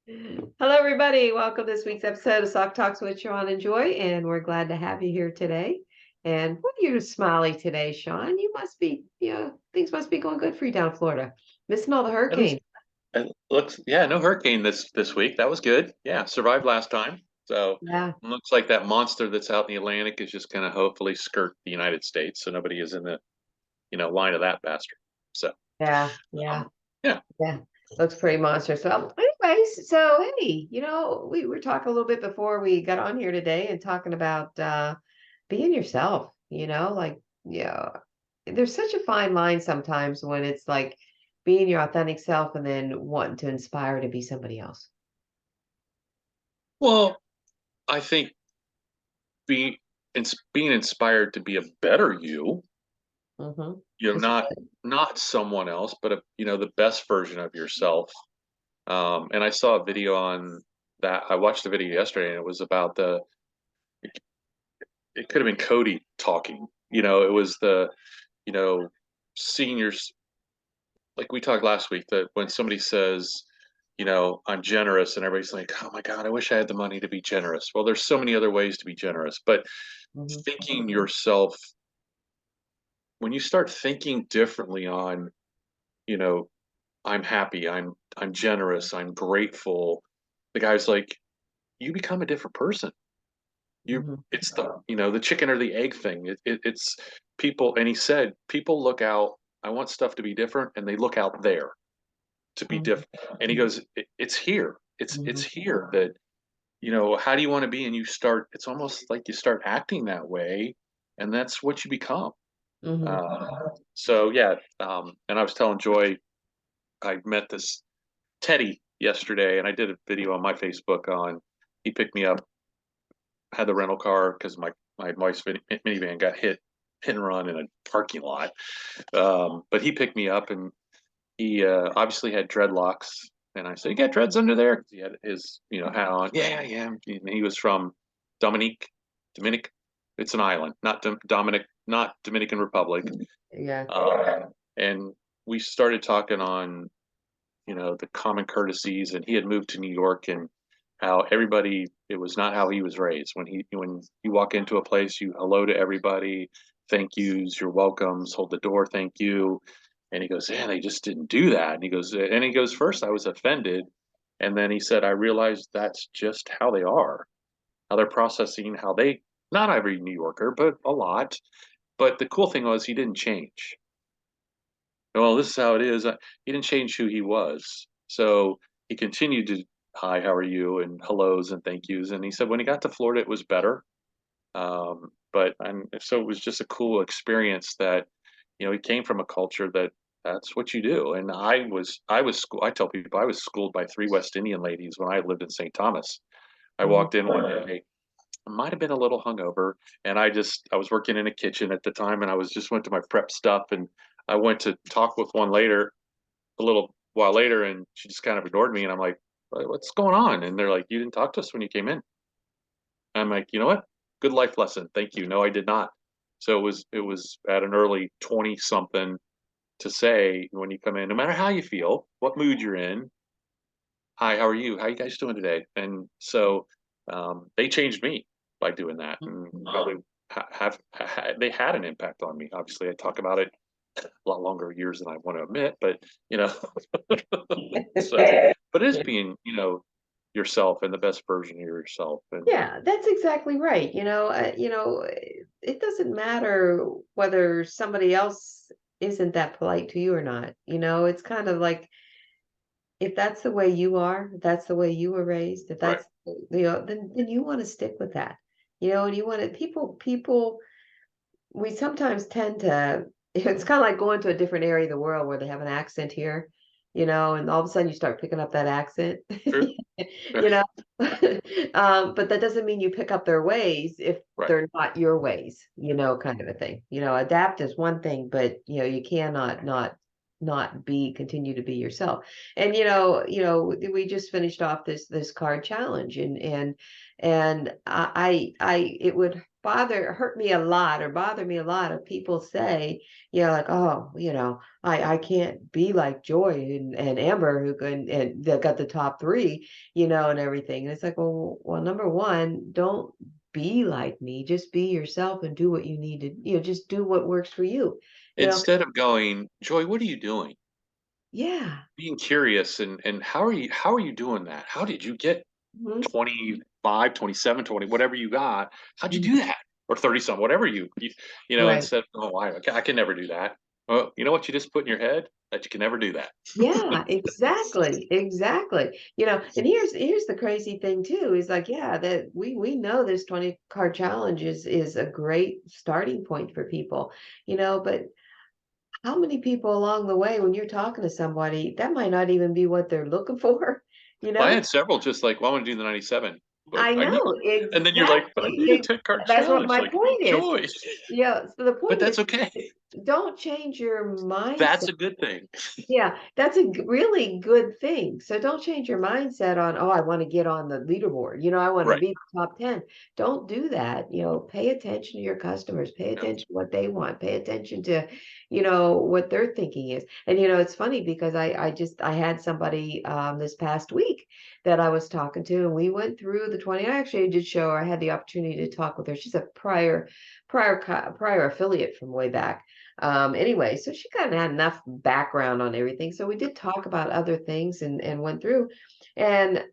Hello, everybody. Welcome to this week's episode of Sock Talks with Sean and Joy, and we're glad to have you here today. And what are you smiley today, Sean? You must be, things must be going good for you down in Florida. Missing all the It looks, hurricanes. it looks, yeah, no hurricane this week. That was good. Yeah, survived last time. So Yeah, looks like that monster that's out in the Atlantic is just going to hopefully skirt the United States, so nobody is in the line of that bastard. So yeah, yeah, yeah, yeah. Looks pretty monstrous. Well, anyways, so hey, we were talking a little bit before we got on here today and talking about being yourself, like, yeah, there's such a fine line sometimes when it's like being your authentic self and then wanting to inspire to be somebody else. well, I think being being inspired to be a better you, Mm-hmm. not someone else, but the best version of yourself. And I saw a video on that. I watched the video yesterday, and it was about it could have been Cody talking. It was you know, seniors, like we talked last week, that when somebody says, I'm generous, and everybody's like, oh my God, I wish I had the money to be generous. Well, there's so many other ways to be generous, but Mm-hmm. thinking yourself, when you start thinking differently on, you know, I'm happy, I'm generous, I'm grateful, the guy's like, you become a different person. Mm-hmm. It's the chicken or the egg thing. It's people, and he said people look out. I want stuff to be different, and they look out there to be Mm-hmm. different. And he goes, it's here. It's Mm-hmm. here that how do you want to be? And you start. It's almost like you start acting that way, and that's what you become. Mm-hmm. So yeah. And I was telling Joy, I met this Teddy yesterday, and I did a video on my Facebook on. He picked me up, had the rental car because my wife's minivan got hit and run in a parking lot. But he picked me up, and he obviously had dreadlocks. And I said, "You got dreads under there?" Because he had his hat on. Yeah, yeah. And he was from Dominic. It's an island, not not Dominican Republic. Yeah. And we started talking on the common courtesies, and he had moved to New York, and how everybody, it was not how he was raised. When you walk into a place, you hello to everybody, thank yous, you're welcomes, hold the door, thank you. And he goes, yeah, they just didn't do that. And he goes, first I was offended, and then he said, I realized that's just how they are, how they're processing, how they, not every New Yorker, but a lot. But the cool thing was he didn't change. Well, this is how it is. He didn't change who he was. So he continued to, hi, how are you? And hellos and thank yous. And he said when he got to Florida, it was better. So it was just a cool experience that, he came from a culture that's what you do. And I was school. I tell people I was schooled by three West Indian ladies when I lived in St. Thomas. I Mm-hmm. walked in one day, I might have been a little hungover, and I was working in a kitchen at the time, and I was just went to my prep stuff, and I went to talk with one later, a little while later, and she just kind of ignored me, and I'm like, what's going on? And they're like, you didn't talk to us when you came in. I'm like, you know what? Good life lesson. Thank you. No, I did not. So it was at an early 20 something to say when you come in, no matter how you feel, what mood you're in, hi, how are you? How you guys doing today? And so they changed me by doing that, and probably they had an impact on me. Obviously, I talk about it a lot longer years than I want to admit, but you know, so but it is being yourself and the best version of yourself, and Yeah, that's exactly right. It doesn't matter whether somebody else isn't that polite to you or not. It's kind of like if that's the way you are, if that's the way you were raised, if right, that's then you want to stick with that. And you want to people we sometimes tend to it's kind of like going to a different area of the world where they have an accent here, and all of a sudden you start picking up that accent, true, you know. But that doesn't mean you pick up their ways if right, they're not your ways, kind of a thing. Adapt is one thing, but you cannot not be continue to be yourself. And we just finished off this card challenge, and I it would hurt me a lot or bother me a lot if people say, like, oh, I can't be like Joy and Amber who can and they got the top three, and everything. And it's like, well, number one, don't be like me. Just be yourself and do what you need to, just do what works for you. You know, Instead of going, Joy, what are you doing? yeah. Being curious and how are you doing that? How did you get Mhm. 25, 27, 20, whatever you got? How'd you Mhm. do that? Or 30 some, whatever Right. instead, oh, I can never do that. Well, you know what you just put in your head? That you can never do that. Yeah, exactly, exactly. And here's the crazy thing too, is like, yeah, that we know this 20 card challenge is a great starting point for people, but how many people along the way when you're talking to somebody, that might not even be what they're looking for, you Well, I know? had several just like, well, I want to do the 97, but I I need, know, and then you're like, but I exactly. need a 10 card That's what challenge. my Like, point is. Joy, Yeah, so the but point that's is, okay. don't change your That's mindset. a good thing. Yeah, that's a really good thing. So don't change your mindset on, oh, I want to get on the leaderboard. I want to Right. be top 10. Don't do that. Pay attention to your customers, pay Yeah. attention to what they want, pay attention to, what their thinking is. And it's funny because I had somebody this past week that I was talking to, and we went through the 20. I actually did show her, I had the opportunity to talk with her. She's a prior affiliate from way back. Anyway, so she kind of had enough background on everything. So we did talk about other things and went through and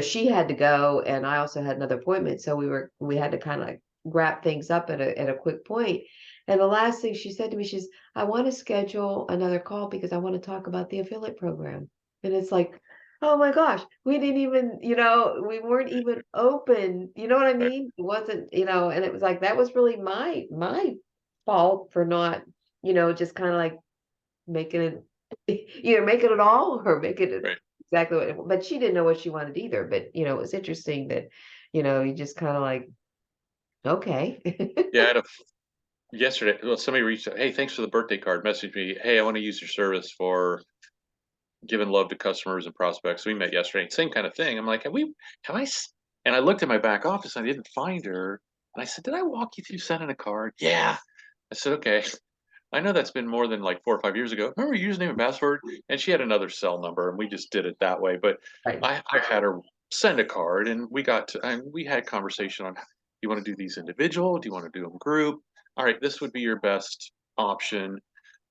she had to go and I also had another appointment. So we had to kind of like wrap things up at a quick point. And the last thing she said to me, I want to schedule another call because I want to talk about the affiliate program. And it's like, oh my gosh, we didn't even, we weren't even open. You know what I Right. mean? It wasn't, and it was like that was really my fault for not, just kind of like making it either making it all or making it Right. exactly but she didn't know what she wanted either. But it was interesting that, you just kind of like, okay. Yeah. I had a yesterday, well, somebody reached out, hey, thanks for the birthday card. Messaged me, hey, I want to use your service for giving love to customers and prospects. We met yesterday, same kind of thing. I'm like, and I looked at my back office, and I didn't find her. And I said, did I walk you through sending a card? Yeah. I said, okay. I know that's been more than like 4 or 5 years ago. Remember your username and password? And she had another cell number, and we just did it that way. But Right. I had her send a card, and we had conversation on, do you want to do these individual? Do you want to do them group? All right, this would be your best option.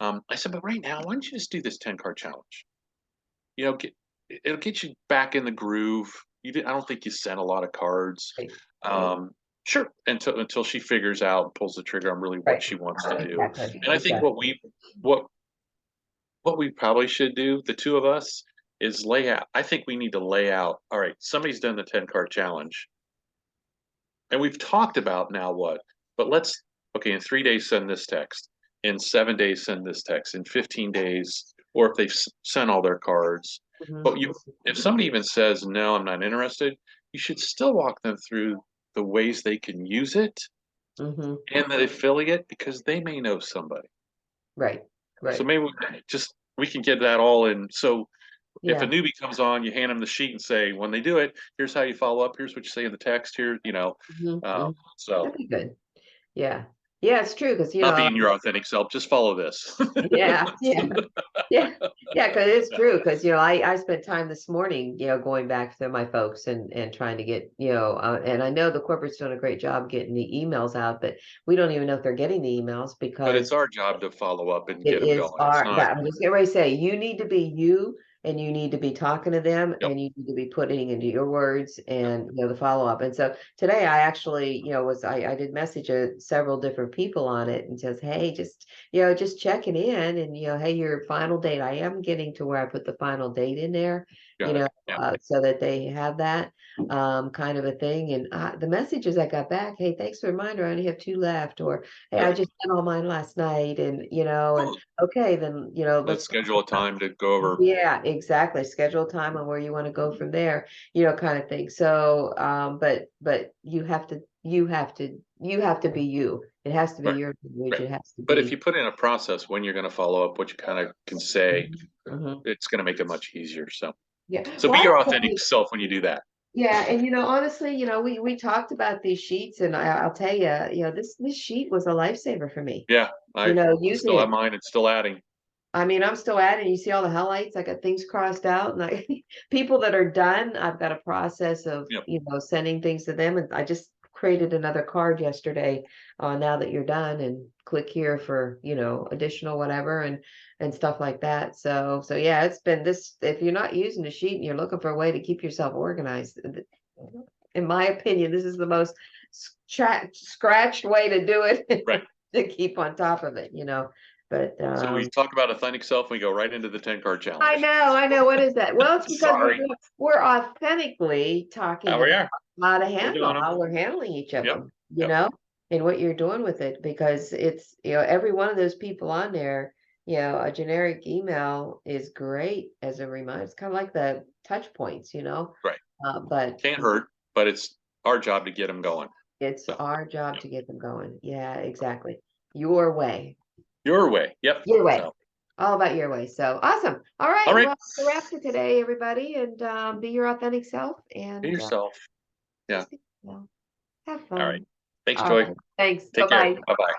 I said, but right now, why don't you just do this 10 card challenge? You know, it'll get you back in the groove. I don't think you sent a lot of cards. Right. Right. Um, sure, until she figures out and pulls the trigger on really what Right. she wants to do. Exactly. And I think Exactly. what what we probably should do, the two of us, is lay out. I think we need to lay out. All right, somebody's done the 10 card challenge, and we've talked about now what, but let's okay, in 3 days send this text. In 7 days send this text. In 15 days, or if they've sent all their cards. Mhm. But if somebody even says no, I'm not interested, you should still walk them through the ways they can use it Mhm. and the affiliate because they may know somebody. Right. So Right. maybe we can get that all in. So if a Yeah. newbie comes on, you hand them the sheet and say, when they do it, here's how you follow up. Here's what you say in the text. Here, Mhm. Mhm. so That'd be good. Yeah. Yeah, it's true because not being your authentic self, just follow this. yeah, yeah. Yeah, yeah, because it's true. Because I spent time this morning, going back to my folks and trying to get, and I know the corporate's doing a great job getting the emails out, but we don't even know if they're getting the emails But it's because our job to follow up and it get them is going. It's our not. that I'm just getting ready to say, you need to be you, and you need to be talking to them, Yep. and you need to be putting into your words and the follow-up. And so today I actually, I did message several different people on it and says, hey, just checking in and hey, your final date. I am getting to where I put the final date in there, Got it. Yeah. so that they have that kind of a thing. And the messages I got back, hey, thanks for the reminder, I only have two left, or hey, I Good. just sent all mine last night, and and okay, then Let's let's schedule a time to go over. yeah, exactly. Schedule time on where you want to go from there, kind of thing. So, but you have to be you. It has to be Right. your language. Right. It has to But if be. you put in a process when you're going to follow up, what you kind of can say, Mhm. it's going to make it much easier. So, Yeah. so Well, be I your have authentic something. self when you do that. Yeah, and honestly, we talked about these sheets, and I'll tell you, this sheet was a lifesaver for me. Yeah, I Using still have it. mine. It's still adding. I mean, I'm still at it. You see all the highlights. I got things crossed out, and I people that are done, I've got a process of Yep. sending things to them, and I just created another card yesterday. Now that you're done, and click here for additional whatever and stuff like that. So yeah, it's been this. If you're not using the sheet and you're looking for a way to keep yourself organized, in my opinion, this is the most scratched way to do it. Right. To keep on top of it. But So we talk about authentic self, and we go right into the 10 card I challenge. know, I know. What is that? Well, it's because Sorry. we're authentically talking How we about are. how to We're doing them. how we're handling each of Yep. them, Yep. and what you're doing with it, because it's, every one of those people on there, a generic email is great as a reminder. It's kind of like the touch points, Right. but Can't hurt, but it's our job to get them going. it's So, our job yep. to get them going. Yeah, exactly. Your way. Your way. Yep. Your way. So, All about your way. So awesome. All right. all right. Well, that's a wrap for today, everybody. And be your authentic self. Be And yourself. Yeah. just, have All right. fun. Thanks, All Joy. right. Thanks. Take care. Bye-bye. Bye bye.